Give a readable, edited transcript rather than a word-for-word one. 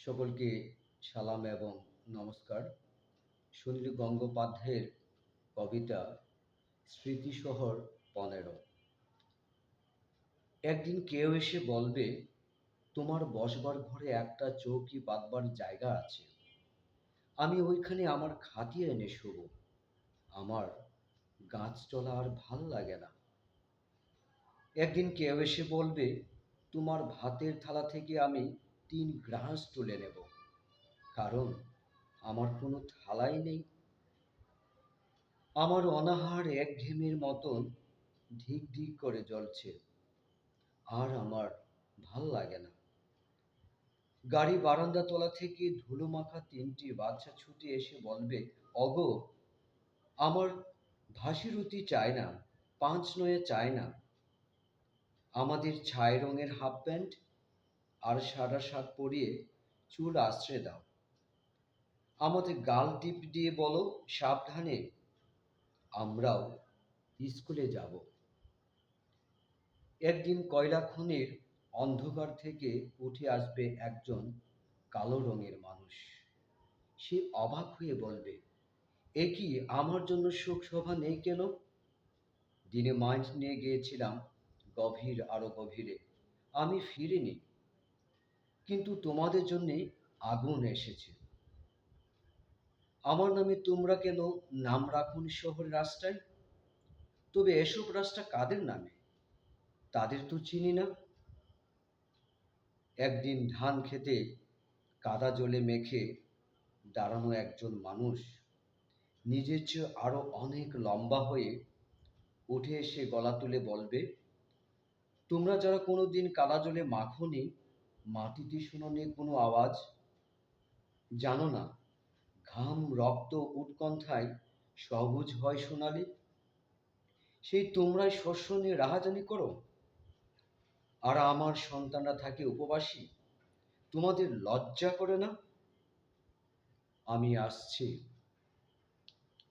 সকলকে সালাম এবং নমস্কার। সুনীল গঙ্গোপাধ্যায়ের কবিতা স্মৃতিশহর ১৫। একদিন কেউ এসে বলবে, তোমার বসবার ঘরে একটা চৌকি পাতবার জায়গা আছে, আমি ওইখানে আমার খাটিয়ে এনে শোবো। আমার গাছ চলা আর ভাল লাগে না। একদিন কেউ এসে বলবে, তোমার ভাতের থালা থেকে আমি ৩ গ্রাস তুলে নেব, কারণ আমার কোনো থালাই নেই। আমার অনাহার একঘেয়েমির মতন ধিক ধিক করে জ্বলছে, আর আমার ভাল লাগে না। গাড়ি বারান্দা তলা থেকে ধুলো মাখা ৩টি বাচ্চা ছুটে এসে বলবে, অগো, আমার ভাসি রুটি চায় না, ৫ নয়ে চায় না, আমাদের ছাই রঙের হাফ প্যান্ট আর সাদা শার্ট পরিয়ে চুল আঁচড়ে দাও, আমাদের গাল টিপ দিয়ে বলো সাবধানে, আমরাও স্কুলে যাব। একদিন কয়লা খনির অন্ধকার থেকে উঠে আসবে একজন কালো রঙের মানুষ। সে অবাক হয়ে বলবে, এ কি, আমার জন্য শোকসভা নেই কেন? দিনে মাইন্ড নিয়ে গিয়েছিলাম গভীর আরো গভীরে, আমি ফিরিনি, কিন্তু তোমাদের জন্যে আগুন এসেছে। আমার নামে তোমরা কেন নাম রাখুন শহরের রাস্তায়? তবে এসব রাস্তা কাদের নামে? তাদের তো চিনি না। একদিন ধান খেতে কাদা জলে মেখে দাঁড়ানো একজন মানুষ নিজের চেয়ে আরো অনেক লম্বা হয়ে উঠে এসে গলা তুলে বলবে, তোমরা যারা কোনোদিন কাদা জলে মাখোনি, মাটিতে শোনোনি কোনো আওয়াজ, জানো না ঘাম রক্ত উৎকণ্ঠায় সবুজ হয় সোনালি, সেই তোমরাই শস্য নিয়ে রাহাজানি করো, আর আমার সন্তানরা থাকে উপবাসী। তোমাদের লজ্জা করে না? আমি আসছি।